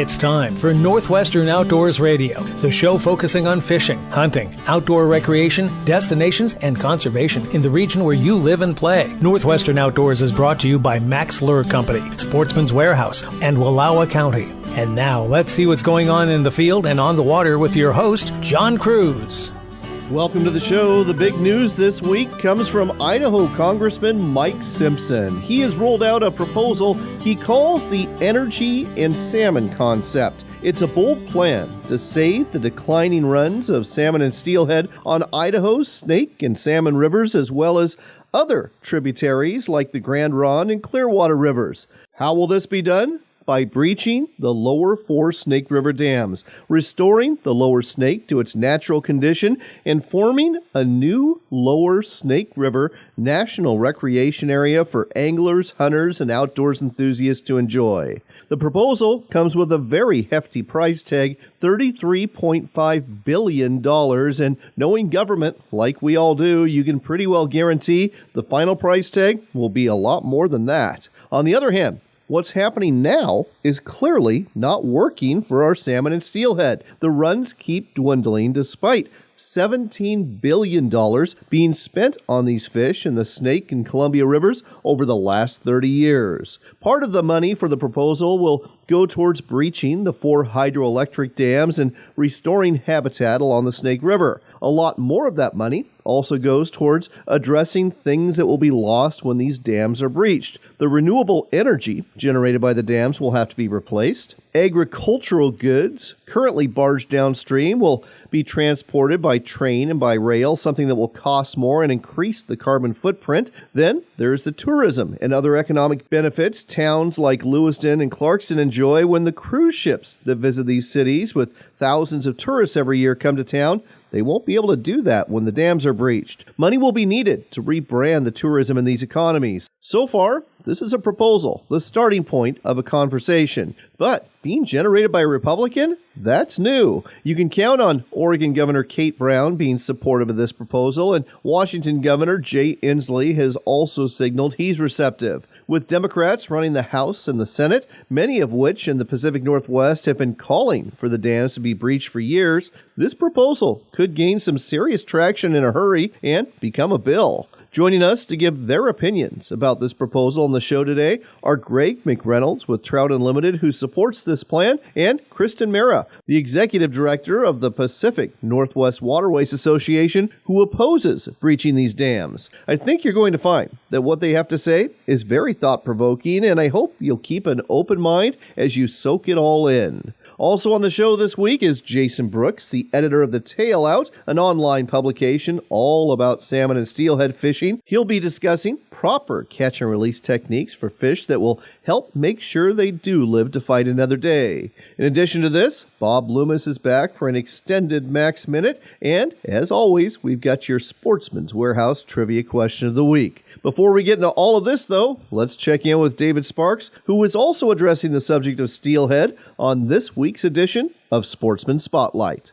It's time for Northwestern Outdoors Radio, the show focusing on fishing, hunting, outdoor recreation, destinations, and conservation in the region where you live and play. Northwestern Outdoors is brought to you by Max Lure Company, Sportsman's Warehouse, and Wallowa County. And now, let's see what's going on in the field and on the water with your host, John Cruz. Welcome to the show. The big news this week comes from Idaho Congressman Mike Simpson. He has rolled out a proposal he calls the energy and salmon concept. It's a bold plan to save the declining runs of salmon and steelhead on Idaho's Snake and Salmon rivers, as well as other tributaries like the Grand Ronde and Clearwater rivers. How will this be done? By breaching the lower 4 Snake River dams, restoring the lower Snake to its natural condition, and forming a new lower Snake River National Recreation Area for anglers, hunters, and outdoors enthusiasts to enjoy. The proposal comes with a very hefty price tag, $33.5 billion, and knowing government like we all do, you can pretty well guarantee the final price tag will be a lot more than that. On the other hand, what's happening now is clearly not working for our salmon and steelhead. The runs keep dwindling despite $17 billion being spent on these fish in the Snake and Columbia rivers over the last 30 years. Part of the money for the proposal will go towards breaching the 4 hydroelectric dams and restoring habitat along the Snake River. A lot more of that money also goes towards addressing things that will be lost when these dams are breached. The renewable energy generated by the dams will have to be replaced. Agricultural goods currently barged downstream will be transported by train and by rail, something that will cost more and increase the carbon footprint. Then there's the tourism and other economic benefits towns like Lewiston and Clarkston enjoy when the cruise ships that visit these cities with thousands of tourists every year come to town. They won't be able to do that when the dams are breached. Money will be needed to rebrand the tourism in these economies. So far, this is a proposal, the starting point of a conversation. But being generated by a Republican? That's new. You can count on Oregon Governor Kate Brown being supportive of this proposal, and Washington Governor Jay Inslee has also signaled he's receptive. With Democrats running the House and the Senate, many of which in the Pacific Northwest have been calling for the dams to be breached for years, this proposal could gain some serious traction in a hurry and become a bill. Joining us to give their opinions about this proposal on the show today are Greg McReynolds with Trout Unlimited, who supports this plan, and Kristen Mara, the executive director of the Pacific Northwest Waterways Association, who opposes breaching these dams. I think you're going to find that what they have to say is very thought-provoking, and I hope you'll keep an open mind as you soak it all in. Also on the show this week is Jason Brooks, the editor of The Tail Out, an online publication all about salmon and steelhead fishing. He'll be discussing proper catch and release techniques for fish that will help make sure they do live to fight another day. In addition to this, Bob Loomis is back for an extended Max Minute, and as always, we've got your Sportsman's Warehouse trivia question of the week. Before we get into all of this, though, let's check in with David Sparks, who is also addressing the subject of steelhead on this week's edition of Sportsman Spotlight.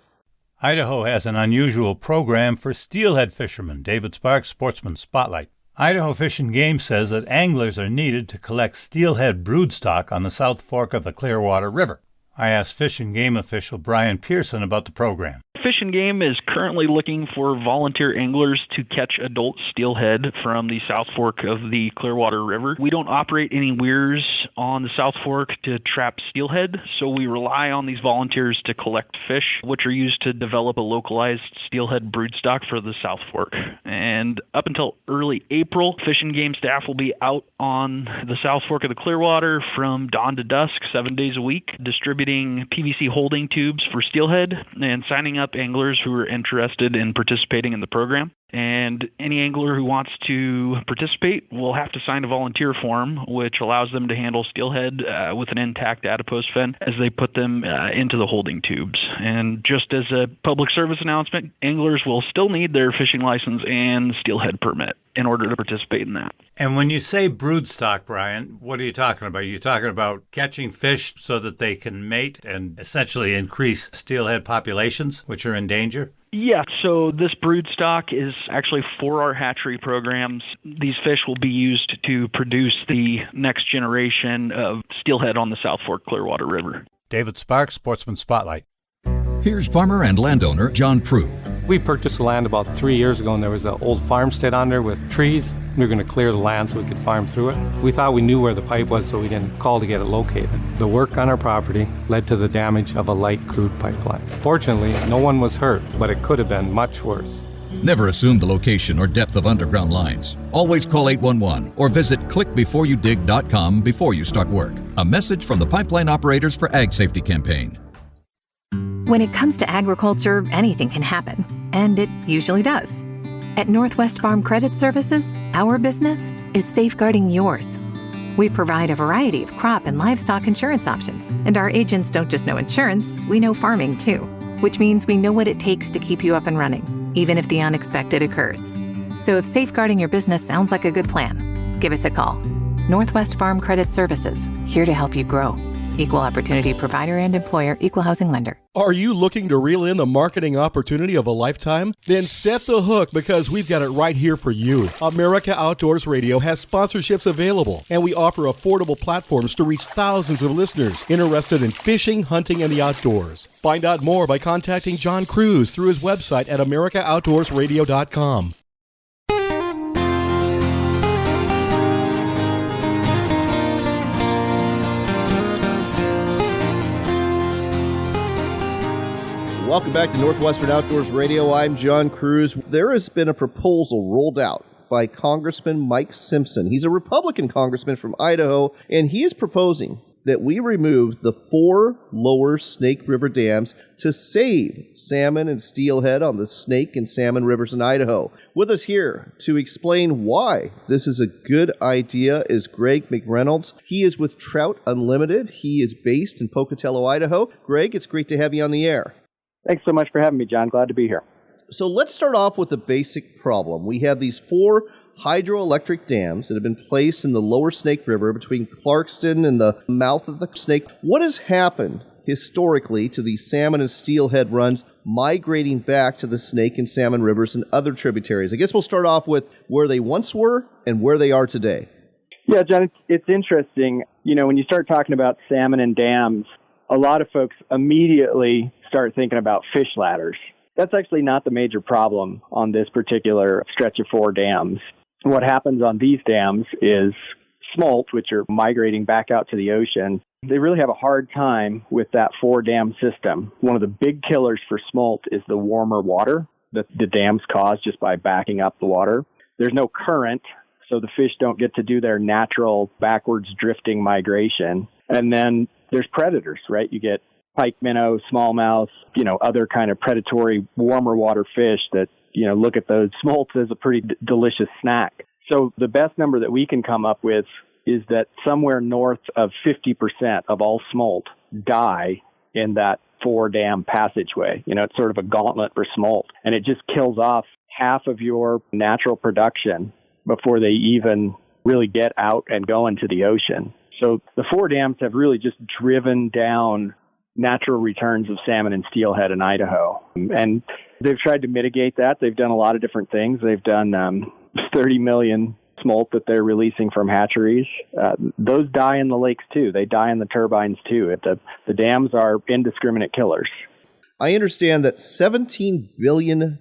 Idaho has an unusual program for steelhead fishermen. David Sparks, Sportsman Spotlight. Idaho Fish and Game says that anglers are needed to collect steelhead broodstock on the South Fork of the Clearwater River. I asked Fish and Game official Brian Pearson about the program. Fish and Game is currently looking for volunteer anglers to catch adult steelhead from the South Fork of the Clearwater River. We don't operate any weirs on the South Fork to trap steelhead, so we rely on these volunteers to collect fish, which are used to develop a localized steelhead broodstock for the South Fork. And up until early April, Fish and Game staff will be out on the South Fork of the Clearwater from dawn to dusk, 7 days a week, distributing PVC holding tubes for steelhead and signing up anglers who are interested in participating in the program. And any angler who wants to participate will have to sign a volunteer form, which allows them to handle steelhead with an intact adipose fin as they put them into the holding tubes. And just as a public service announcement, anglers will still need their fishing license and steelhead permit in order to participate in that. And when you say broodstock, Brian, what are you talking about? You're talking about catching fish so that they can mate and essentially increase steelhead populations, which are in danger? Yeah, so this broodstock is actually for our hatchery programs. These fish will be used to produce the next generation of steelhead on the South Fork Clearwater River. David Sparks, Sportsman Spotlight. Here's farmer and landowner John Prue. We purchased the land about 3 years ago, and there was an old farmstead on there with trees. We were going to clear the land so we could farm through it. We thought we knew where the pipe was, so we didn't call to get it located. The work on our property led to the damage of a light crude pipeline. Fortunately, no one was hurt, but it could have been much worse. Never assume the location or depth of underground lines. Always call 811 or visit clickbeforeyoudig.com before you start work. A message from the Pipeline Operators for Ag Safety campaign. When it comes to agriculture, anything can happen, and it usually does. At Northwest Farm Credit Services, our business is safeguarding yours. We provide a variety of crop and livestock insurance options, and our agents don't just know insurance, we know farming too, which means we know what it takes to keep you up and running, even if the unexpected occurs. So if safeguarding your business sounds like a good plan, give us a call. Northwest Farm Credit Services, here to help you grow. Equal opportunity provider and employer, equal housing lender. Are you looking to reel in the marketing opportunity of a lifetime? Then set the hook, because we've got it right here for you. America Outdoors Radio has sponsorships available, and we offer affordable platforms to reach thousands of listeners interested in fishing, hunting, and the outdoors. Find out more by contacting John Cruz through his website at americaoutdoorsradio.com. Welcome back to Northwestern Outdoors Radio. I'm John Cruz. There has been a proposal rolled out by Congressman Mike Simpson. He's a Republican congressman from Idaho, and he is proposing that we remove the 4 lower Snake River dams to save salmon and steelhead on the Snake and Salmon Rivers in Idaho. With us here to explain why this is a good idea is Greg McReynolds. He is with Trout Unlimited. He is based in Pocatello, Idaho. Greg, it's great to have you on the air. Thanks so much for having me, John. Glad to be here. So let's start off with the basic problem. We have these 4 hydroelectric dams that have been placed in the lower Snake River between Clarkston and the mouth of the Snake. What has happened historically to these salmon and steelhead runs migrating back to the Snake and Salmon Rivers and other tributaries? I guess we'll start off with where they once were and where they are today. Yeah, John, it's interesting. You know, when you start talking about salmon and dams, a lot of folks immediately start thinking about fish ladders. That's actually not the major problem on this particular stretch of 4 dams. What happens on these dams is smolt, which are migrating back out to the ocean. They really have a hard time with that 4-dam system. One of the big killers for smolt is the warmer water that the dams cause just by backing up the water. There's no current, so the fish don't get to do their natural backwards drifting migration. And then there's predators, right? You get pike minnow, smallmouth, other kind of predatory warmer water fish that, look at those smolts as a pretty delicious snack. So the best number that we can come up with is that somewhere north of 50% of all smolt die in that 4-dam passageway. It's sort of a gauntlet for smolt, and it just kills off half of your natural production before they even really get out and go into the ocean. So the 4 dams have really just driven down natural returns of salmon and steelhead in Idaho. And they've tried to mitigate that. They've done a lot of different things. They've done 30 million smolt that they're releasing from hatcheries. Those die in the lakes too. They die in the turbines too. The dams are indiscriminate killers. I understand that $17 billion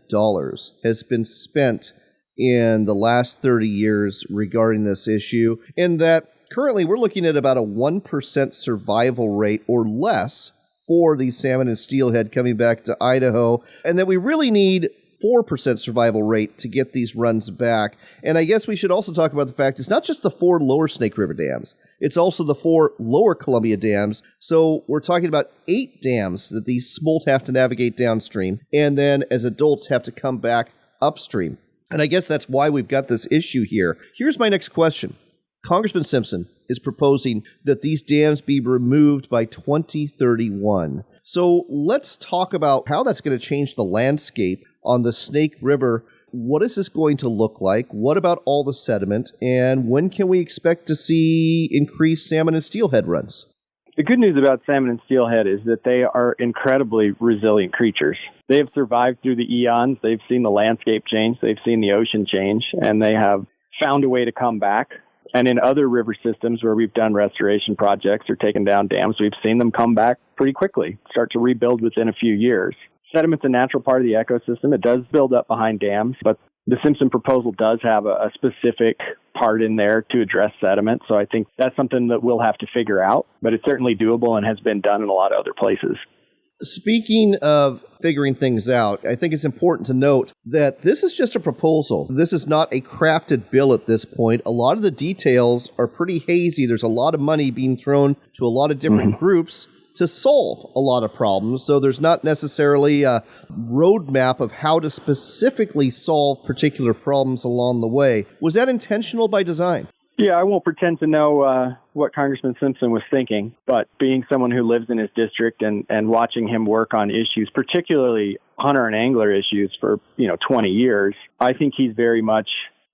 has been spent in the last 30 years regarding this issue, and that currently we're looking at about a 1% survival rate or less for these salmon and steelhead coming back to Idaho, and that we really need 4% survival rate to get these runs back. And I guess we should also talk about the fact it's not just the 4 lower Snake River dams, it's also the 4 lower Columbia dams. So we're talking about 8 dams that these smolt have to navigate downstream, and then as adults have to come back upstream. And I guess that's why we've got this issue here. Here's my next question. Congressman Simpson is proposing that these dams be removed by 2031. So let's talk about how that's going to change the landscape on the Snake River. What is this going to look like? What about all the sediment? And when can we expect to see increased salmon and steelhead runs? The good news about salmon and steelhead is that they are incredibly resilient creatures. They have survived through the eons. They've seen the landscape change. They've seen the ocean change, and they have found a way to come back. And in other river systems where we've done restoration projects or taken down dams, we've seen them come back pretty quickly, start to rebuild within a few years. Sediment's a natural part of the ecosystem. It does build up behind dams, but the Simpson proposal does have a specific part in there to address sediment. So I think that's something that we'll have to figure out, but it's certainly doable and has been done in a lot of other places. Speaking of figuring things out, I think it's important to note that this is just a proposal. This is not a crafted bill at this point. A lot of the details are pretty hazy. There's a lot of money being thrown to a lot of different groups to solve a lot of problems. So there's not necessarily a roadmap of how to specifically solve particular problems along the way. Was that intentional by design? Yeah, I won't pretend to know what Congressman Simpson was thinking, but being someone who lives in his district and watching him work on issues, particularly hunter and angler issues for 20 years, I think he's very much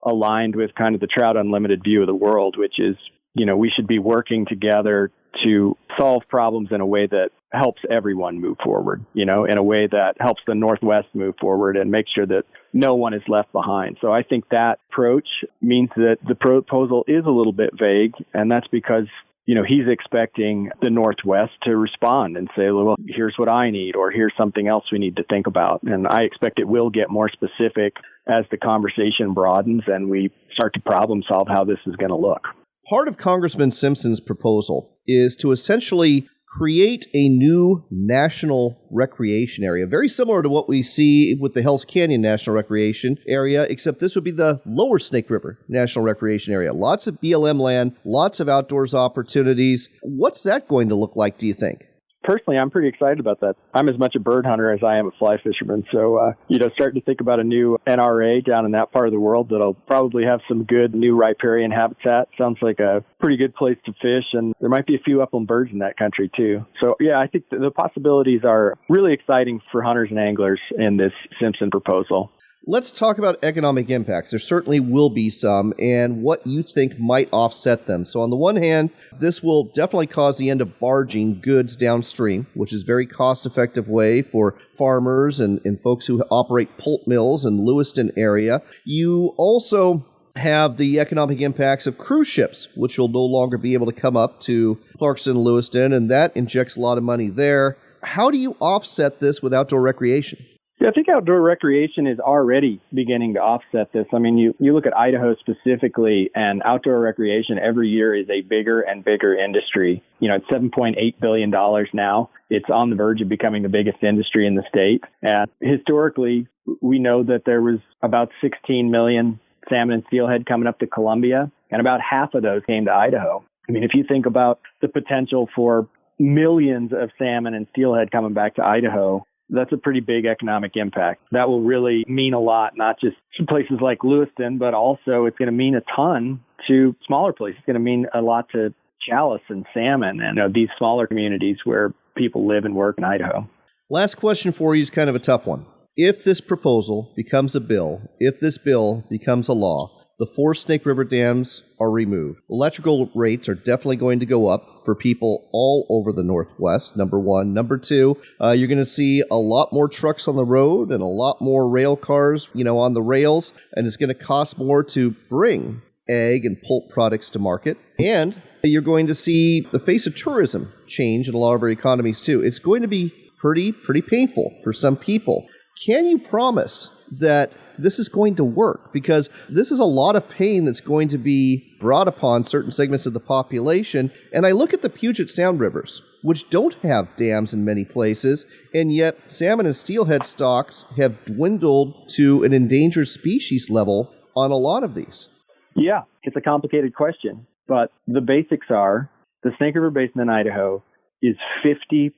aligned with kind of the Trout Unlimited view of the world, which is, we should be working together to solve problems in a way that helps everyone move forward, in a way that helps the Northwest move forward and make sure that no one is left behind. So I think that approach means that the proposal is a little bit vague, and that's because, he's expecting the Northwest to respond and say, well, here's what I need, or here's something else we need to think about. And I expect it will get more specific as the conversation broadens and we start to problem solve how this is going to look. Part of Congressman Simpson's proposal is to essentially create a new national recreation area, very similar to what we see with the Hells Canyon National Recreation Area, except this would be the Lower Snake River National Recreation Area. Lots of BLM land, lots of outdoors opportunities. What's that going to look like, do you think? Personally, I'm pretty excited about that. I'm as much a bird hunter as I am a fly fisherman. So, starting to think about a new NRA down in that part of the world that'll probably have some good new riparian habitat. Sounds like a pretty good place to fish, and there might be a few upland birds in that country too. So, yeah, I think the possibilities are really exciting for hunters and anglers in this Simpson proposal. Let's talk about economic impacts. There certainly will be some, and what you think might offset them. So on the one hand, this will definitely cause the end of barging goods downstream, which is a very cost-effective way for farmers and folks who operate pulp mills in Lewiston area. You also have the economic impacts of cruise ships, which will no longer be able to come up to Clarkston, Lewiston, and that injects a lot of money there. How do you offset this with outdoor recreation? Yeah, I think outdoor recreation is already beginning to offset this. I mean, you look at Idaho specifically, and outdoor recreation every year is a bigger and bigger industry. It's $7.8 billion now. It's on the verge of becoming the biggest industry in the state. And historically, we know that there was about 16 million salmon and steelhead coming up to Columbia, and about half of those came to Idaho. I mean, if you think about the potential for millions of salmon and steelhead coming back to Idaho, that's a pretty big economic impact. That will really mean a lot, not just to places like Lewiston, but also it's going to mean a ton to smaller places. It's going to mean a lot to Chalice and Salmon and these smaller communities where people live and work in Idaho. Last question for you is kind of a tough one. If this proposal becomes a bill, if this bill becomes a law, the 4 Snake River dams are removed. Electrical rates are definitely going to go up for people all over the Northwest, number one. Number two, you're going to see a lot more trucks on the road and a lot more rail cars, on the rails, and it's going to cost more to bring ag and pulp products to market. And you're going to see the face of tourism change in a lot of our economies too. It's going to be pretty painful for some people. Can you promise that this is going to work? Because this is a lot of pain that's going to be brought upon certain segments of the population. And I look at the Puget Sound rivers, which don't have dams in many places, and yet salmon and steelhead stocks have dwindled to an endangered species level on a lot of these. Yeah, it's a complicated question, but the basics are the Snake River Basin in Idaho is 50%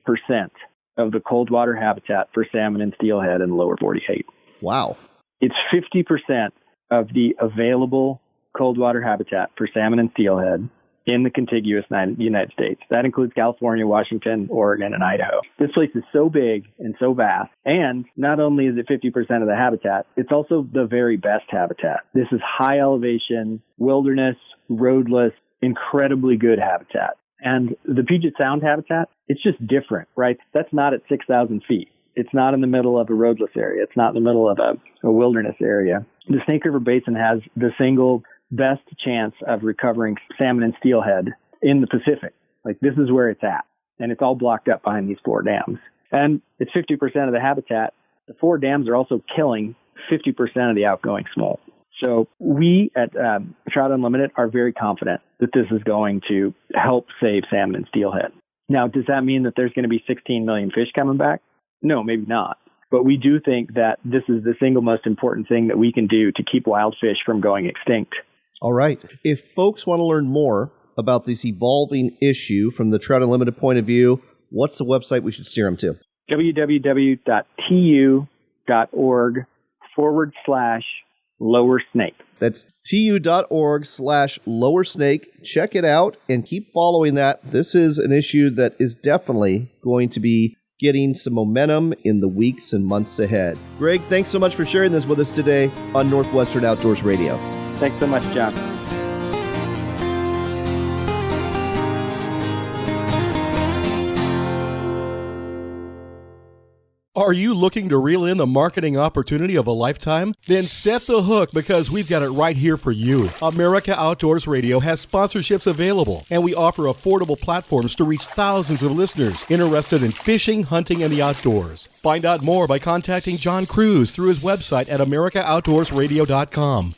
of the cold water habitat for salmon and steelhead in the lower 48. Wow. It's 50% of the available cold water habitat for salmon and steelhead in the contiguous United States. That includes California, Washington, Oregon, and Idaho. This place is so big and so vast. And not only is it 50% of the habitat, it's also the very best habitat. This is high elevation, wilderness, roadless, incredibly good habitat. And the Puget Sound habitat, it's just different, right? That's not at 6,000 feet. It's not in the middle of a roadless area. It's not in the middle of a wilderness area. The Snake River Basin has the single best chance of recovering salmon and steelhead in the Pacific. Like, this is where it's at. And it's all blocked up behind these 4 dams. And it's 50% of the habitat. The 4 dams are also killing 50% of the outgoing smolt. So we at Trout Unlimited are very confident that this is going to help save salmon and steelhead. Now, does that mean that there's going to be 16 million fish coming back? No, maybe not. But we do think that this is the single most important thing that we can do to keep wild fish from going extinct. All right. If folks want to learn more about this evolving issue from the Trout Unlimited point of view, what's the website we should steer them to? www.tu.org/lower snake. That's tu.org/lower snake. Check it out and keep following that. This is an issue that is definitely going to be getting some momentum in the weeks and months ahead. Greg, thanks so much for sharing this with us today on Northwestern Outdoors Radio. Thanks so much, John. Are you looking to reel in the marketing opportunity of a lifetime? Then set the hook, because we've got it right here for you. America Outdoors Radio has sponsorships available, and we offer affordable platforms to reach thousands of listeners interested in fishing, hunting, and the outdoors. Find out more by contacting John Cruz through his website at americaoutdoorsradio.com.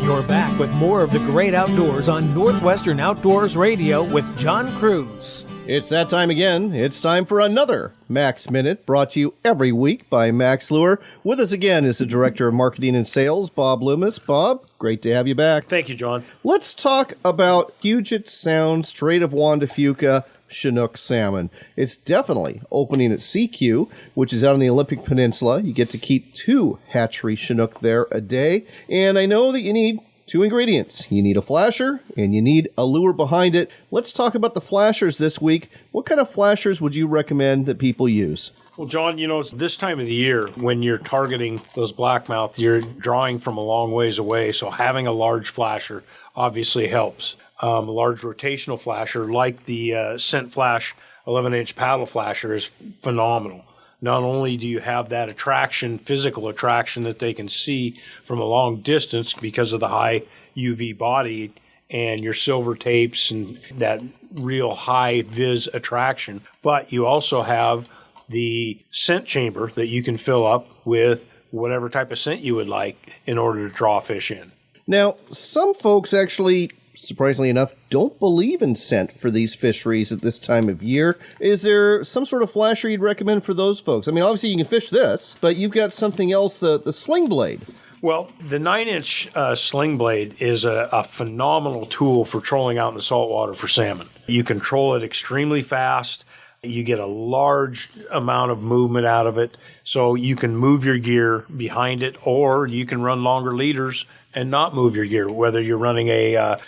You're back with more of the great outdoors on Northwestern Outdoors Radio with John Cruz. It's that time again. It's time for another Max Minute, brought to you every week by Max Lure. With us again is the Director of Marketing and Sales, Bob Loomis. Bob, great to have you back. Thank you, John. Let's talk about Puget Sound, Strait of Juan de Fuca, Chinook salmon. It's definitely opening at CQ, which is out on the Olympic Peninsula. You get to keep 2 hatchery Chinook there a day. And I know that you need 2 ingredients. You need a flasher and you need a lure behind it. Let's talk about the flashers this week. What kind of flashers would you recommend that people use? Well, John, this time of the year when you're targeting those blackmouth, you're drawing from a long ways away. So having a large flasher obviously helps. A large rotational flasher like the Scent Flash 11-inch paddle flasher is phenomenal. Not only do you have that attraction, physical attraction that they can see from a long distance because of the high UV body and your silver tapes and that real high vis attraction, but you also have the scent chamber that you can fill up with whatever type of scent you would like in order to draw fish in. Now, some folks actually, surprisingly enough, don't believe in scent for these fisheries at this time of year. Is there some sort of flasher you'd recommend for those folks? I mean, obviously you can fish this, but you've got something else, the Sling blade. Well, the 9-inch Sling blade is a phenomenal tool for trolling out in the saltwater for salmon. You can troll it extremely fast. You get a large amount of movement out of it, so you can move your gear behind it, or you can run longer leaders and not move your gear, whether you're running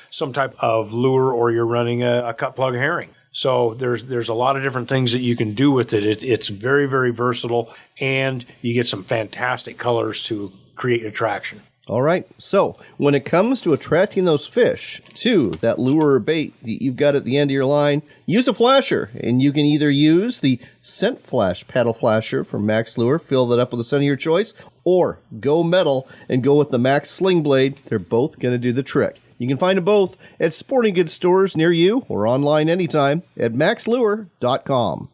some type of lure or you're running a cut plug herring. So there's a lot of different things that you can do with it. It's very, very versatile, and you get some fantastic colors to create attraction. All right, so when it comes to attracting those fish to that lure or bait that you've got at the end of your line, use a flasher, and you can either use the Scent Flash paddle flasher from Max Lure, fill that up with the scent of your choice, or go metal and go with the Max Sling blade. They're both going to do the trick. You can find them both at sporting goods stores near you or online anytime at maxlure.com.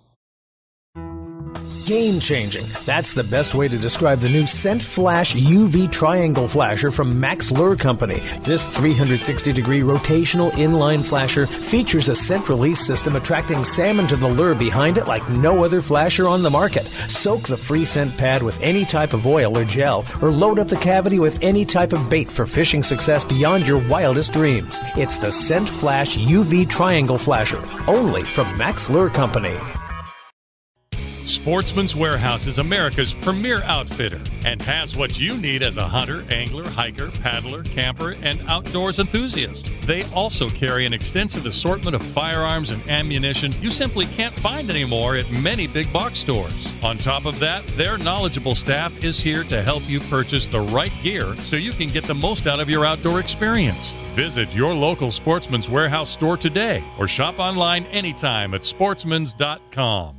Game-changing. That's the best way to describe the new Scent Flash UV Triangle Flasher from Max Lure Company. This 360-degree rotational inline flasher features a scent release system attracting salmon to the lure behind it like no other flasher on the market. Soak the free scent pad with any type of oil or gel, or load up the cavity with any type of bait for fishing success beyond your wildest dreams. It's the Scent Flash UV Triangle Flasher, only from Max Lure Company. Sportsman's Warehouse is America's premier outfitter and has what you need as a hunter, angler, hiker, paddler, camper, and outdoors enthusiast. They also carry an extensive assortment of firearms and ammunition you simply can't find anymore at many big box stores. On top of that, their knowledgeable staff is here to help you purchase the right gear so you can get the most out of your outdoor experience. Visit your local Sportsman's Warehouse store today or shop online anytime at sportsmans.com.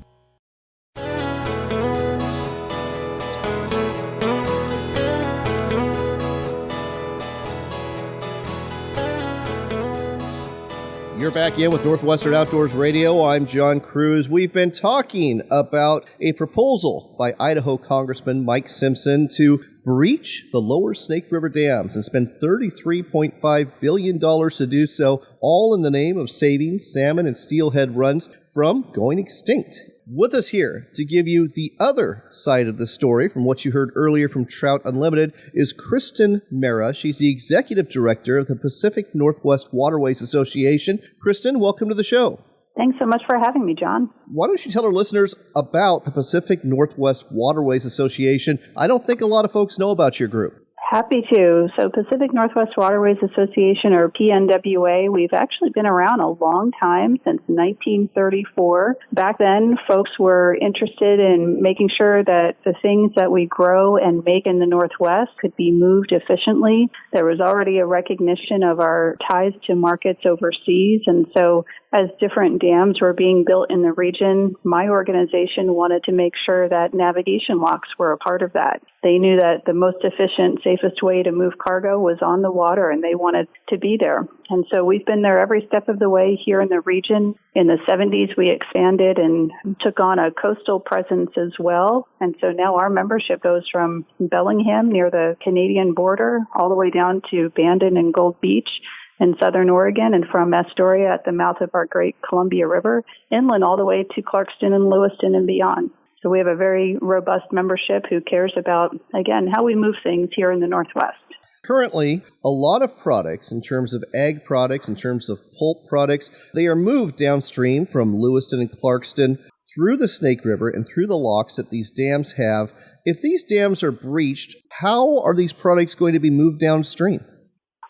You're back in with Northwestern Outdoors Radio. I'm John Cruz. We've been talking about a proposal by Idaho Congressman Mike Simpson to breach the lower Snake River dams and spend $33.5 billion to do so, all in the name of saving salmon and steelhead runs from going extinct. With us here to give you the other side of the story from what you heard earlier from Trout Unlimited is Kristen Mera. She's the Executive Director of the Pacific Northwest Waterways Association. Kristen, welcome to the show. Thanks so much for having me, John. Why don't you tell our listeners about the Pacific Northwest Waterways Association? I don't think a lot of folks know about your group. Happy to. So Pacific Northwest Waterways Association, or PNWA, we've actually been around a long time, since 1934. Back then, folks were interested in making sure that the things that we grow and make in the Northwest could be moved efficiently. There was already a recognition of our ties to markets overseas, and so as different dams were being built in the region, my organization wanted to make sure that navigation locks were a part of that. They knew that the most efficient, safest way to move cargo was on the water, and they wanted to be there. And so we've been there every step of the way here in the region. In the 70s, we expanded and took on a coastal presence as well. And so now our membership goes from Bellingham near the Canadian border all the way down to Bandon and Gold Beach in southern Oregon, and from Astoria at the mouth of our great Columbia River, inland all the way to Clarkston and Lewiston and beyond. So we have a very robust membership who cares about, again, how we move things here in the Northwest. Currently, a lot of products, in terms of ag products, in terms of pulp products, they are moved downstream from Lewiston and Clarkston through the Snake River and through the locks that these dams have. If these dams are breached, how are these products going to be moved downstream?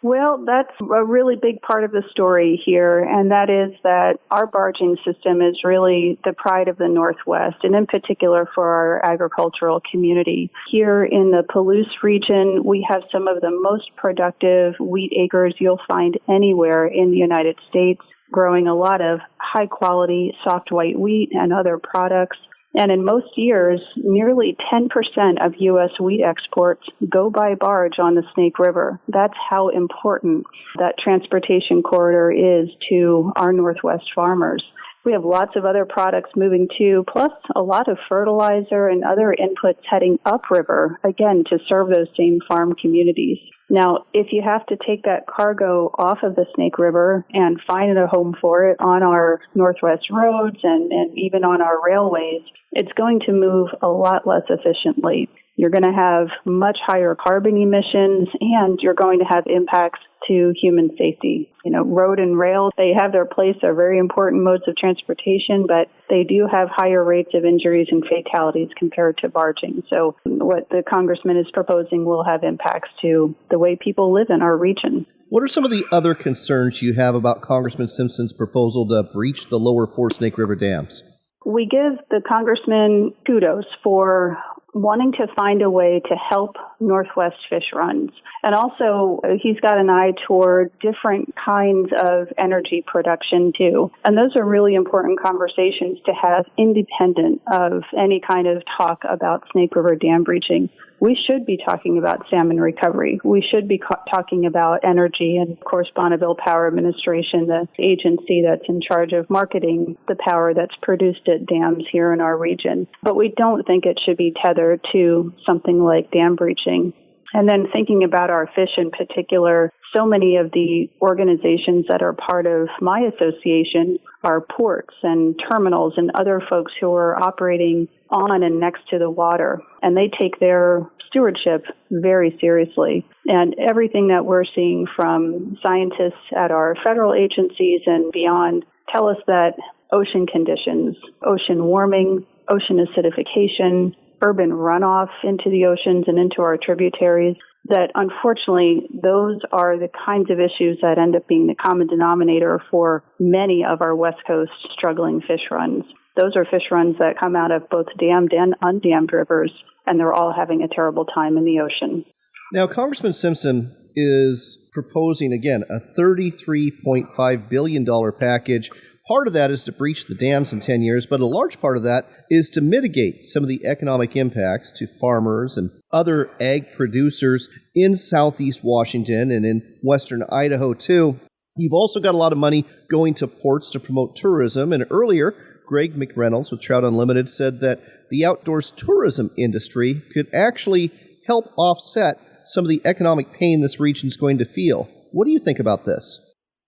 Well, that's a really big part of the story here, and that is that our barging system is really the pride of the Northwest, and in particular for our agricultural community. Here in the Palouse region, we have some of the most productive wheat acres you'll find anywhere in the United States, growing a lot of high-quality soft white wheat and other products. And in most years, nearly 10% of U.S. wheat exports go by barge on the Snake River. That's how important that transportation corridor is to our Northwest farmers. We have lots of other products moving too, plus a lot of fertilizer and other inputs heading upriver, again, to serve those same farm communities. Now, if you have to take that cargo off of the Snake River and find a home for it on our Northwest roads and even on our railways, it's going to move a lot less efficiently. You're going to have much higher carbon emissions, and you're going to have impacts to human safety. You know, road and rail, they have their place. They're very important modes of transportation, but they do have higher rates of injuries and fatalities compared to barging. So what the congressman is proposing will have impacts to the way people live in our region. What are some of the other concerns you have about Congressman Simpson's proposal to breach the lower four Snake River dams? We give the congressman kudos for wanting to find a way to help Northwest fish runs. And also, he's got an eye toward different kinds of energy production, too. And those are really important conversations to have independent of any kind of talk about Snake River dam breaching. We should be talking about salmon recovery. We should be talking about energy, and of course, Bonneville Power Administration, the agency that's in charge of marketing the power that's produced at dams here in our region. But we don't think it should be tethered to something like dam breaching. And then thinking about our fish in particular, so many of the organizations that are part of my association are ports and terminals and other folks who are operating on and next to the water. And they take their stewardship very seriously. And everything that we're seeing from scientists at our federal agencies and beyond tell us that ocean conditions, ocean warming, ocean acidification, urban runoff into the oceans and into our tributaries, that unfortunately those are the kinds of issues that end up being the common denominator for many of our West Coast struggling fish runs. Those are fish runs that come out of both dammed and undammed rivers, and they're all having a terrible time in the ocean. Now, Congressman Simpson is proposing, again, a $33.5 billion package. Part of that is to breach the dams in 10 years, but a large part of that is to mitigate some of the economic impacts to farmers and other ag producers in southeast Washington and in western Idaho, too. You've also got a lot of money going to ports to promote tourism. And earlier, Greg McReynolds with Trout Unlimited said that the outdoors tourism industry could actually help offset some of the economic pain this region's going to feel. What do you think about this?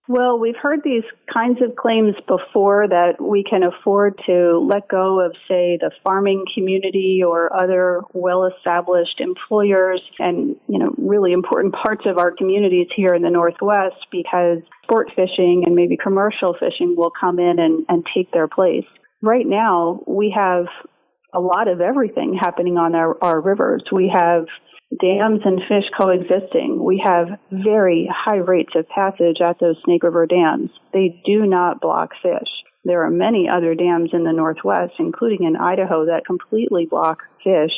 Well, we've heard these kinds of claims before that we can afford to let go of, say, the farming community or other well-established employers and, really important parts of our communities here in the Northwest because sport fishing and maybe commercial fishing will come in and take their place. Right now, we have a lot of everything happening on our rivers. We have dams and fish coexisting. We have very high rates of passage at those Snake River dams. They do not block fish. There are many other dams in the Northwest, including in Idaho, that completely block fish.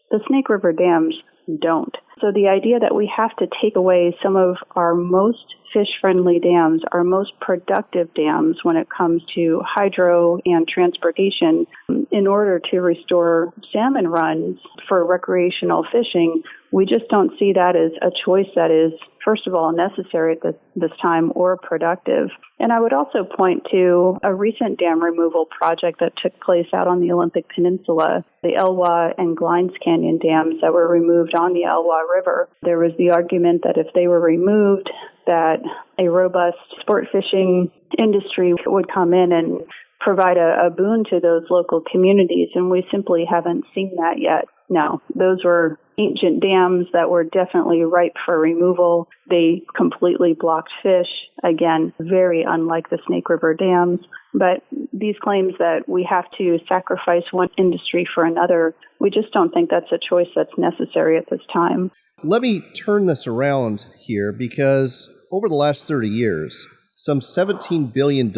The Snake River dams don't. So the idea that we have to take away some of our most fish-friendly dams, our most productive dams when it comes to hydro and transportation, in order to restore salmon runs for recreational fishing, we just don't see that as a choice that is, first of all, necessary at this time or productive. And I would also point to a recent dam removal project that took place out on the Olympic Peninsula, the Elwha and Glines Canyon dams that were removed on the Elwha River. There was the argument that if they were removed, that a robust sport fishing industry would come in and provide a boon to those local communities, and we simply haven't seen that yet. No, those were ancient dams that were definitely ripe for removal. They completely blocked fish, again, very unlike the Snake River dams. But these claims that we have to sacrifice one industry for another, we just don't think that's a choice that's necessary at this time. Let me turn this around here because over the last 30 years, some $17 billion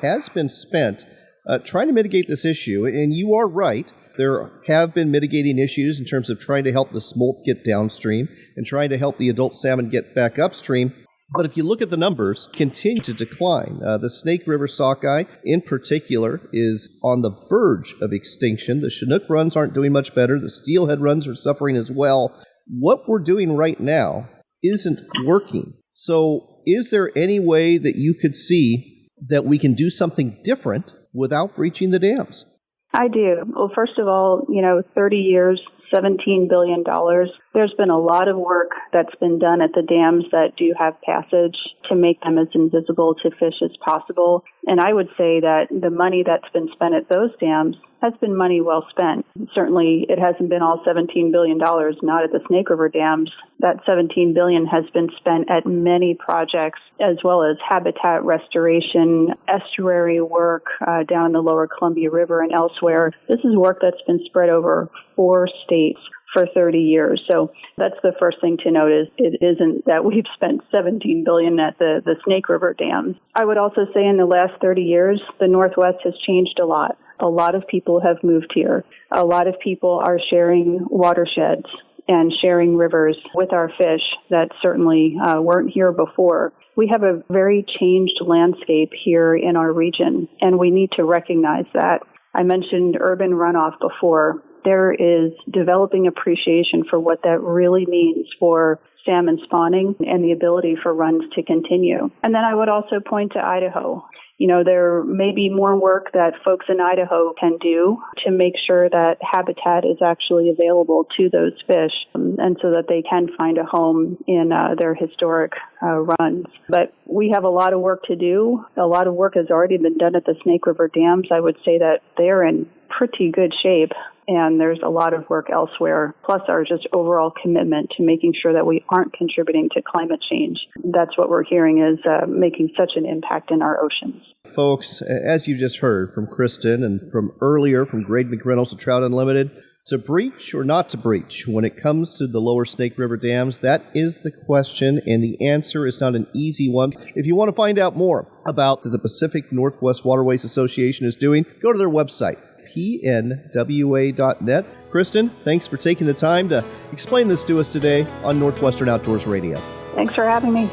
has been spent trying to mitigate this issue. And you are right. There have been mitigating issues in terms of trying to help the smolt get downstream and trying to help the adult salmon get back upstream. But if you look at the numbers, continue to decline. The Snake River sockeye, in particular, is on the verge of extinction. The Chinook runs aren't doing much better. The steelhead runs are suffering as well. What we're doing right now isn't working. So is there any way that you could see that we can do something different without breaching the dams? I do. Well, first of all, 30 years, $17 billion. There's been a lot of work that's been done at the dams that do have passage to make them as invisible to fish as possible. And I would say that the money that's been spent at those dams has been money well spent. Certainly, it hasn't been all $17 billion, not at the Snake River dams. That $17 billion has been spent at many projects, as well as habitat restoration, estuary work down in the lower Columbia River and elsewhere. This is work that's been spread over 4 states for 30 years. So that's the first thing to note is it isn't that we've spent $17 billion at the Snake River dams. I would also say in the last 30 years, the Northwest has changed a lot. A lot of people have moved here. A lot of people are sharing watersheds and sharing rivers with our fish that certainly weren't here before. We have a very changed landscape here in our region, and we need to recognize that. I mentioned urban runoff before. There is developing appreciation for what that really means for salmon spawning and the ability for runs to continue. And then I would also point to Idaho. There may be more work that folks in Idaho can do to make sure that habitat is actually available to those fish and so that they can find a home in their historic runs. But we have a lot of work to do. A lot of work has already been done at the Snake River dams. I would say that they're in pretty good shape. And there's a lot of work elsewhere, plus our just overall commitment to making sure that we aren't contributing to climate change. That's what we're hearing is making such an impact in our oceans. Folks, as you just heard from Kristen and from earlier from Greg McReynolds of Trout Unlimited, to breach or not to breach when it comes to the lower Snake River dams, that is the question, and the answer is not an easy one. If you want to find out more about what the Pacific Northwest Waterways Association is doing, go to their website, pnwa.net. Kristen, thanks for taking the time to explain this to us today on Northwestern Outdoors Radio. Thanks for having me.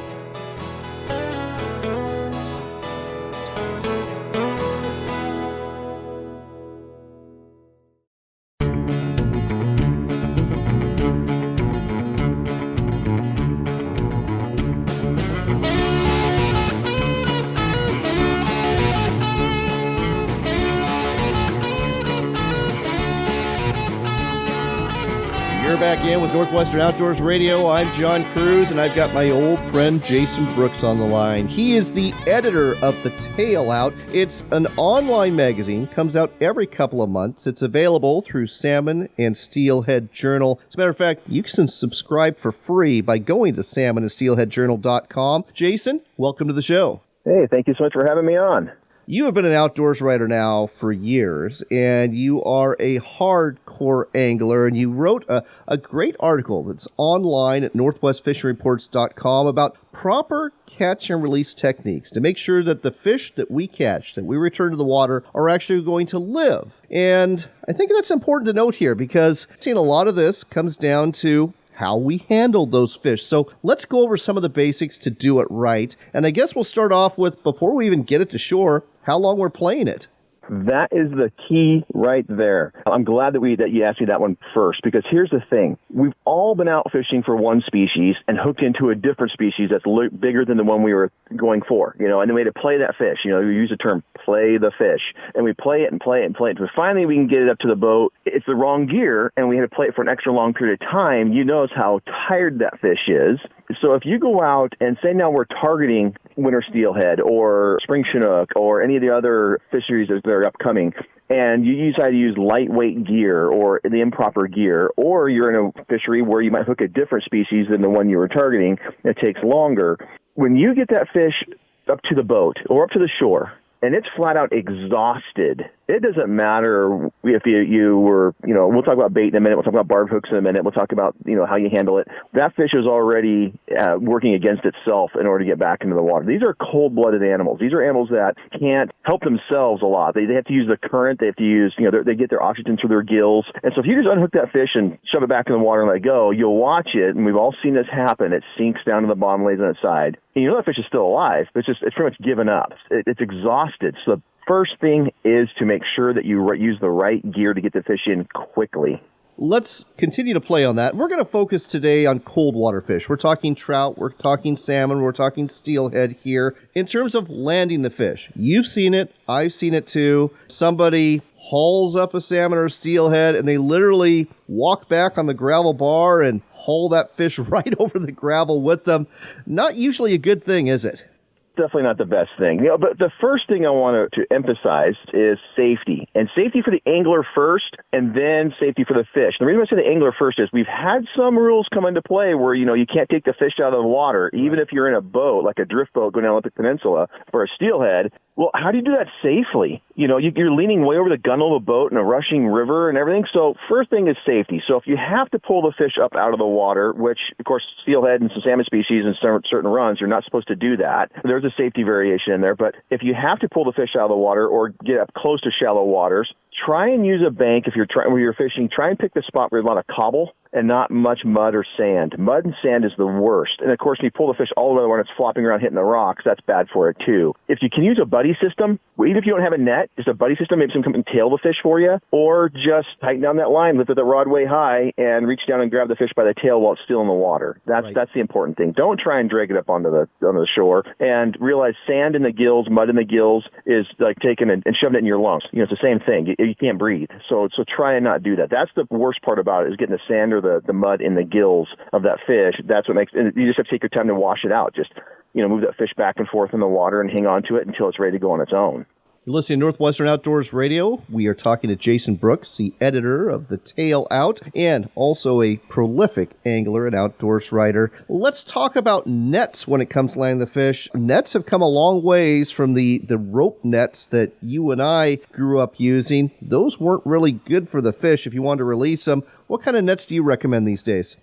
You're back in with Northwestern Outdoors Radio. I'm John Cruz, and I've got my old friend Jason Brooks on the line. He is the editor of The Tail Out. It's an online magazine, comes out every couple of months. It's available through Salmon and Steelhead Journal. As a matter of fact, you can subscribe for free by going to salmonandsteelheadjournal.com. Jason, welcome to the show. Hey, thank you so much for having me on. You have been an outdoors writer now for years, and you are a hardcore angler, and you wrote a great article that's online at northwestfishingreports.com about proper catch and release techniques to make sure that the fish that we catch, that we return to the water, are actually going to live. And I think that's important to note here because seeing a lot of this comes down to how we handled those fish. So let's go over some of the basics to do it right. And I guess we'll start off with, before we even get it to shore, how long we're playing it. That is the key right there. I'm glad that you asked me that one first, because here's the thing. We've all been out fishing for one species and hooked into a different species that's bigger than the one we were going for, and then we had to play that fish. We use the term play the fish, and we play it and play it and play it. But finally we can get it up to the boat. It's the wrong gear, and we had to play it for an extra long period of time. You notice how tired that fish is. So if you go out and say now we're targeting winter steelhead or spring chinook or any of the other fisheries that are upcoming, and you decide to use lightweight gear or the improper gear, or you're in a fishery where you might hook a different species than the one you were targeting, it takes longer. When you get that fish up to the boat or up to the shore, and it's flat out exhausted, it doesn't matter if you were, we'll talk about bait in a minute, we'll talk about barb hooks in a minute, we'll talk about, how you handle it. That fish is already working against itself in order to get back into the water. These are cold-blooded animals. These are animals that can't help themselves a lot. They have to use the current, they have to use, they get their oxygen through their gills. And so if you just unhook that fish and shove it back in the water and let it go, you'll watch it, and we've all seen this happen. It sinks down to the bottom, lays on its side. And that fish is still alive. It's pretty much given up. It's exhausted. So the first thing is to make sure that you use the right gear to get the fish in quickly. Let's continue to play on that. We're going to focus today on cold water fish. We're talking trout, we're talking salmon, we're talking steelhead here. In terms of landing the fish, you've seen it, I've seen it too. Somebody hauls up a salmon or steelhead and they literally walk back on the gravel bar and haul that fish right over the gravel with them. Not usually a good thing, is it? Definitely not the best thing. But the first thing I want to emphasize is safety. And safety for the angler first, and then safety for the fish. The reason I say the angler first is we've had some rules come into play where, you can't take the fish out of the water, even if you're in a boat, like a drift boat going down Olympic Peninsula for a steelhead. Well, how do you do that safely? You're leaning way over the gunnel of a boat in a rushing river and everything. So first thing is safety. So if you have to pull the fish up out of the water, which, of course, steelhead and some salmon species and certain runs, you're not supposed to do that. There's a safety variation in there. But if you have to pull the fish out of the water or get up close to shallow waters, try and use a bank. If where you're fishing, try and pick the spot where there's a lot of cobble and not much mud or sand. Mud and sand is the worst. And, of course, when you pull the fish all the way when it's flopping around hitting the rocks, that's bad for it, too. If you can use a buddy system, even if you don't have a net, just a buddy system, maybe someone come and tail the fish for you, or just tighten down that line, lift the rod way high, and reach down and grab the fish by the tail while it's still in the water. That's the important thing. Don't try and drag it up onto the shore. And realize sand in the gills, mud in the gills is like taking and shoving it in your lungs. It's the same thing. You can't breathe. So try and not do that. That's the worst part about it, is getting the sand or the mud in the gills of that fish. That's what makes it. You just have to take your time to wash it out. Just, move that fish back and forth in the water and hang on to it until it's ready to go on its own. You're listening to Northwestern Outdoors Radio. We are talking to Jason Brooks, the editor of The Tail Out, and also a prolific angler and outdoors writer. Let's talk about nets when it comes to landing the fish. Nets have come a long ways from the rope nets that you and I grew up using. Those weren't really good for the fish if you wanted to release them. What kind of nets do you recommend these days?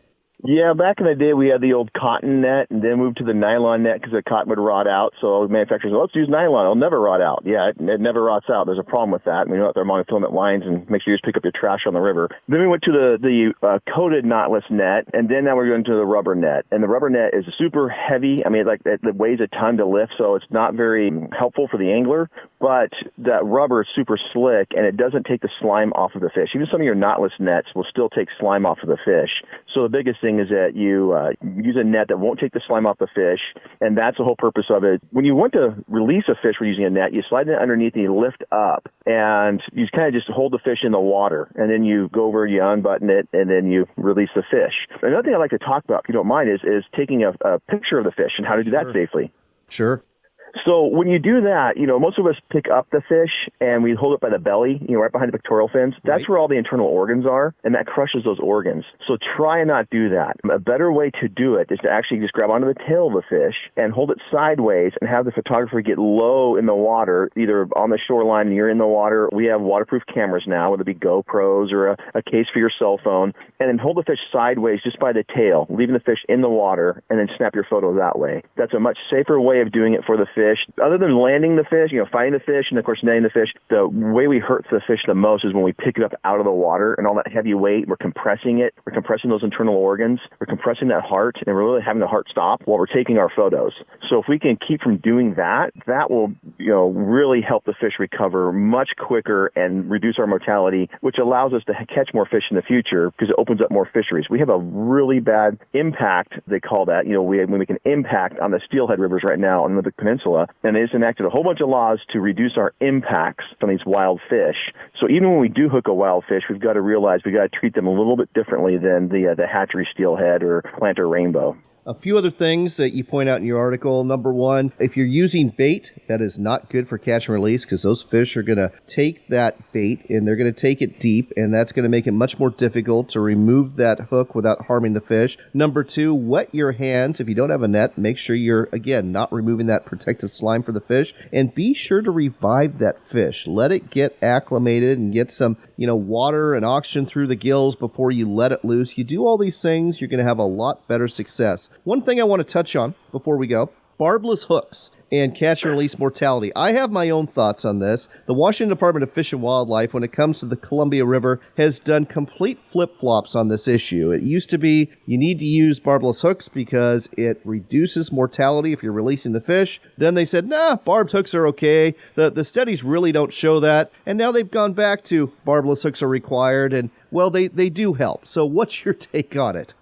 Yeah, back in the day, we had the old cotton net and then moved to the nylon net because the cotton would rot out. So manufacturers said, let's use nylon. It'll never rot out. Yeah, it never rots out. There's a problem with that. We know that they're monofilament lines, and make sure you just pick up your trash on the river. Then we went to the coated knotless net, and then now we're going to the rubber net. And the rubber net is super heavy. I mean, it weighs a ton to lift, so it's not very helpful for the angler. but that rubber is super slick, and it doesn't take the slime off of the fish. Even some of your knotless nets will still take slime off of the fish. So the biggest thing is that you use a net that won't take the slime off the fish, and that's the whole purpose of it. When you want to release a fish when using a net, you slide it underneath and you lift up, and you kind of just hold the fish in the water, and then you go over, you unbutton it, and then you release the fish. Another thing I'd like to talk about, if you don't mind, is taking a picture of the fish and how to do that safely. Sure. So when you do that, most of us pick up the fish and we hold it by the belly, right behind the pectoral fins. That's where all the internal organs are, and that crushes those organs. So try and not do that. A better way to do it is to actually just grab onto the tail of the fish and hold it sideways and have the photographer get low in the water, either on the shoreline and you're in the water. We have waterproof cameras now, whether it be GoPros or a case for your cell phone, and then hold the fish sideways just by the tail, leaving the fish in the water, and then snap your photo that way. That's a much safer way of doing it for the fish. Other than landing the fish, fighting the fish, and of course netting the fish, the way we hurt the fish the most is when we pick it up out of the water and all that heavy weight, we're compressing it, we're compressing those internal organs, we're compressing that heart, and we're really having the heart stop while we're taking our photos. So if we can keep from doing that, that will really help the fish recover much quicker and reduce our mortality, which allows us to catch more fish in the future because it opens up more fisheries. We have a really bad impact, they call that, when we can impact on the steelhead rivers right now on the peninsula. And they just enacted a whole bunch of laws to reduce our impacts on these wild fish. So even when we do hook a wild fish, we've got to realize we've got to treat them a little bit differently than the hatchery steelhead or planter rainbow. A few other things that you point out in your article. Number one, if you're using bait, that is not good for catch and release because those fish are going to take that bait and they're going to take it deep, and that's going to make it much more difficult to remove that hook without harming the fish. Number two, wet your hands. If you don't have a net, make sure you're, again, not removing that protective slime for the fish, and be sure to revive that fish. Let it get acclimated and get some, water and oxygen through the gills before you let it loose. You do all these things, you're going to have a lot better success. One thing I want to touch on before we go, barbless hooks and catch and release mortality. I have my own thoughts on this. The Washington Department of Fish and Wildlife, when it comes to the Columbia River, has done complete flip-flops on this issue. It used to be you need to use barbless hooks because it reduces mortality if you're releasing the fish. Then they said, barbed hooks are okay. The studies really don't show that. And now they've gone back to barbless hooks are required, and, well, they do help. So what's your take on it?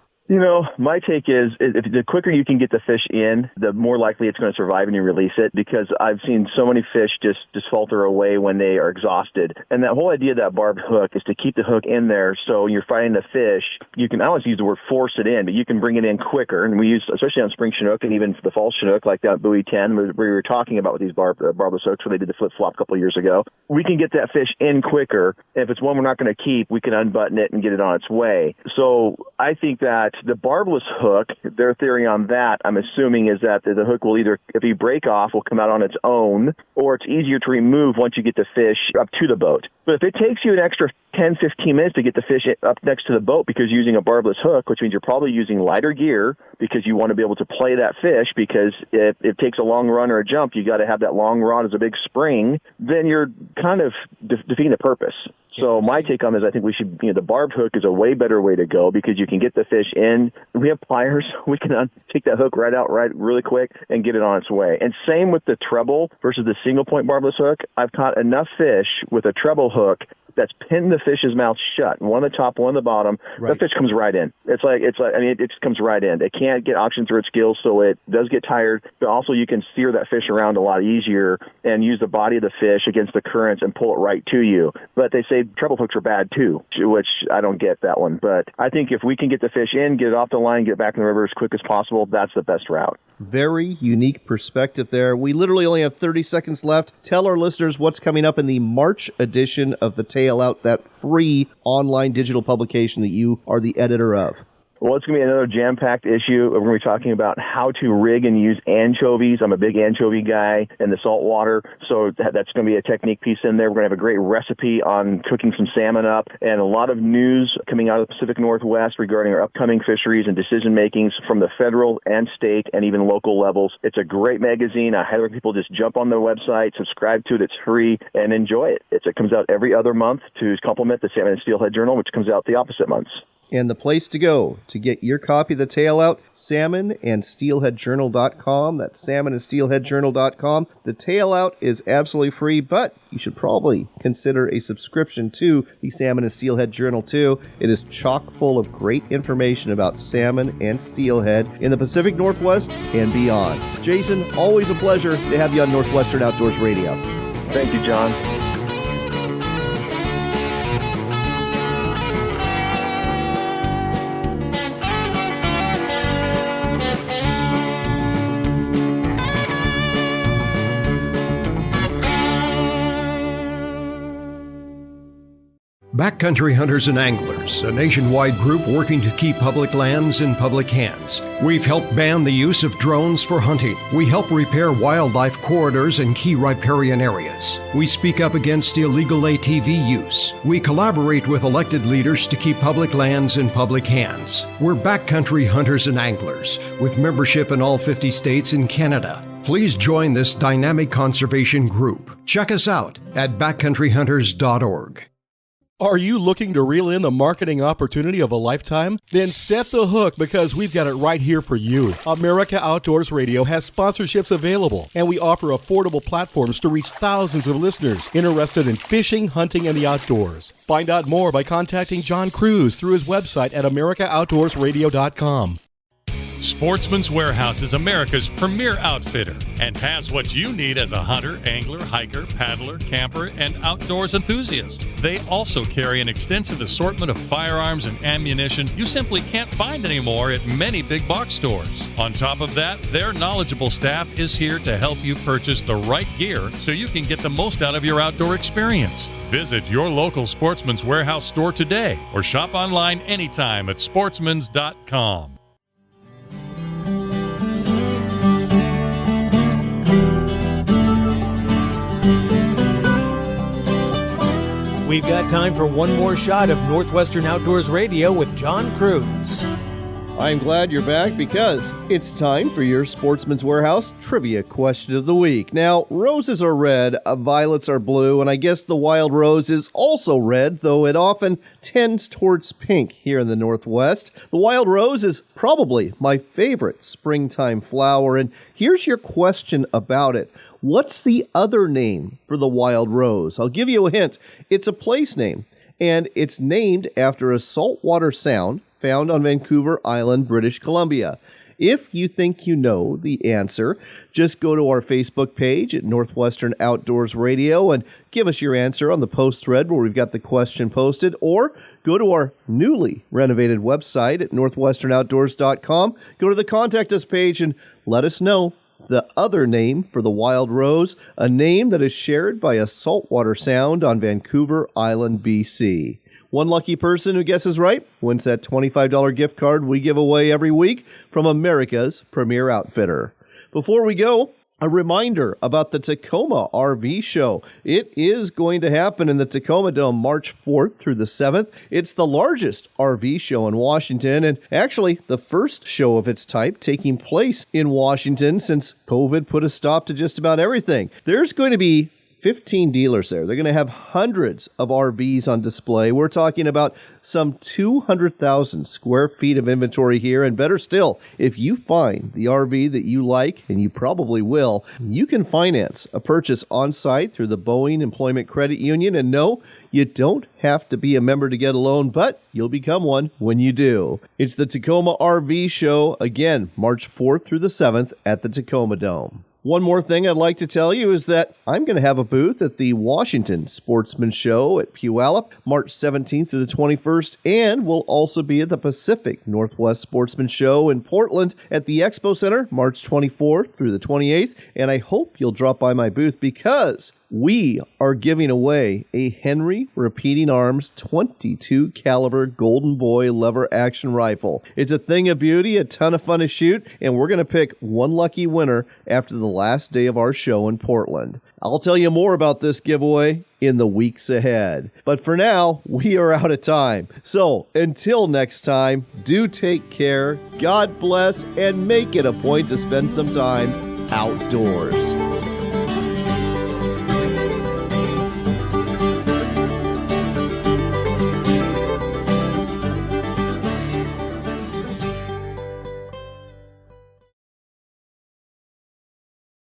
My take is if the quicker you can get the fish in, the more likely it's going to survive and you release it, because I've seen so many fish just falter away when they are exhausted. And that whole idea of that barbed hook is to keep the hook in there so when you're fighting the fish, you can, I always use the word force it in, but you can bring it in quicker. And we use, especially on spring Chinook and even the fall Chinook, like that buoy 10, where we were talking about with these barbless hooks where they did the flip-flop a couple of years ago. We can get that fish in quicker. And if it's one we're not going to keep, we can unbutton it and get it on its way. So I think that the barbless hook, their theory on that, I'm assuming, is that the hook will either, if you break off, will come out on its own, or it's easier to remove once you get the fish up to the boat. But if it takes you an extra 10, 15 minutes to get the fish up next to the boat because you're using a barbless hook, which means you're probably using lighter gear because you want to be able to play that fish, because if it takes a long run or a jump, you got to have that long rod as a big spring, then you're kind of defeating the purpose. So my take on this, I think we should, the barbed hook is a way better way to go because you can get the fish in. We have pliers. We can take that hook right out really quick and get it on its way. And same with the treble versus the single point barbless hook. I've caught enough fish with a treble hook that's pinned the fish's mouth shut, one on the top, one on the bottom. Right. The fish comes right in. It just comes right in. It can't get oxygen through its gills, so it does get tired. But also you can steer that fish around a lot easier and use the body of the fish against the currents and pull it right to you. But they say treble hooks are bad too, which I don't get that one. But I think if we can get the fish in, get it off the line, get it back in the river as quick as possible, that's the best route. Very unique perspective there. We literally only have 30 seconds left. Tell our listeners what's coming up in the March edition of The Tail Out, that free online digital publication that you are the editor of. Well, it's going to be another jam-packed issue. We're going to be talking about how to rig and use anchovies. I'm a big anchovy guy in the salt water, so that's going to be a technique piece in there. We're going to have a great recipe on cooking some salmon up, and a lot of news coming out of the Pacific Northwest regarding our upcoming fisheries and decision-makings from the federal and state and even local levels. It's a great magazine. I highly recommend people just jump on their website, subscribe to it. It's free, and enjoy it. It comes out every other month to complement the Salmon and Steelhead Journal, which comes out the opposite months. And the place to go to get your copy of the Tale Out, salmonandsteelheadjournal.com. That's salmonandsteelheadjournal.com. The Tale Out is absolutely free, but you should probably consider a subscription to the Salmon and Steelhead Journal too. It is chock full of great information about salmon and steelhead in the Pacific Northwest and beyond. Jason, always a pleasure to have you on Northwestern Outdoors Radio. Thank you, John. Backcountry Hunters and Anglers, a nationwide group working to keep public lands in public hands. We've helped ban the use of drones for hunting. We help repair wildlife corridors in key riparian areas. We speak up against illegal ATV use. We collaborate with elected leaders to keep public lands in public hands. We're Backcountry Hunters and Anglers, with membership in all 50 states and Canada. Please join this dynamic conservation group. Check us out at backcountryhunters.org. Are you looking to reel in the marketing opportunity of a lifetime? Then set the hook, because we've got it right here for you. America Outdoors Radio has sponsorships available, and we offer affordable platforms to reach thousands of listeners interested in fishing, hunting, and the outdoors. Find out more by contacting John Cruz through his website at americaoutdoorsradio.com. Sportsman's Warehouse is America's premier outfitter and has what you need as a hunter, angler, hiker, paddler, camper, and outdoors enthusiast. They also carry an extensive assortment of firearms and ammunition you simply can't find anymore at many big box stores. On top of that, their knowledgeable staff is here to help you purchase the right gear so you can get the most out of your outdoor experience. Visit your local Sportsman's Warehouse store today or shop online anytime at sportsmans.com. We've got time for one more shot of Northwestern Outdoors Radio with John Cruz. I'm glad you're back, because it's time for your Sportsman's Warehouse Trivia Question of the Week. Now, roses are red, violets are blue, and I guess the wild rose is also red, though it often tends towards pink here in the Northwest. The wild rose is probably my favorite springtime flower, and here's your question about it. What's the other name for the wild rose? I'll give you a hint. It's a place name, and it's named after a saltwater sound found on Vancouver Island, British Columbia. If you think you know the answer, just go to our Facebook page at Northwestern Outdoors Radio and give us your answer on the post thread where we've got the question posted, or go to our newly renovated website at northwesternoutdoors.com. Go to the Contact Us page and let us know the other name for the wild rose, a name that is shared by a saltwater sound on Vancouver Island, BC. One lucky person who guesses right wins that $25 gift card we give away every week from America's premier outfitter. Before we go, a reminder about the Tacoma RV Show. It is going to happen in the Tacoma Dome March 4th through the 7th. It's the largest RV show in Washington, and actually the first show of its type taking place in Washington since COVID put a stop to just about everything. There's going to be 15 dealers there. They're going to have hundreds of RVs on display. We're talking about some 200,000 square feet of inventory here. And better still, if you find the RV that you like, and you probably will, you can finance a purchase on site through the Boeing Employment Credit Union. And no, you don't have to be a member to get a loan, but you'll become one when you do. It's the Tacoma RV Show, again, March 4th through the 7th at the Tacoma Dome. One more thing I'd like to tell you is that I'm going to have a booth at the Washington Sportsman Show at Puyallup, March 17th through the 21st, and we'll also be at the Pacific Northwest Sportsman Show in Portland at the Expo Center, March 24th through the 28th, and I hope you'll drop by my booth because we are giving away a Henry Repeating Arms 22 caliber Golden Boy lever action rifle. It's a thing of beauty, a ton of fun to shoot, and we're going to pick one lucky winner after the last day of our show in Portland. I'll tell you more about this giveaway in the weeks ahead. But for now, we are out of time. So until next time, do take care, God bless, and make it a point to spend some time outdoors.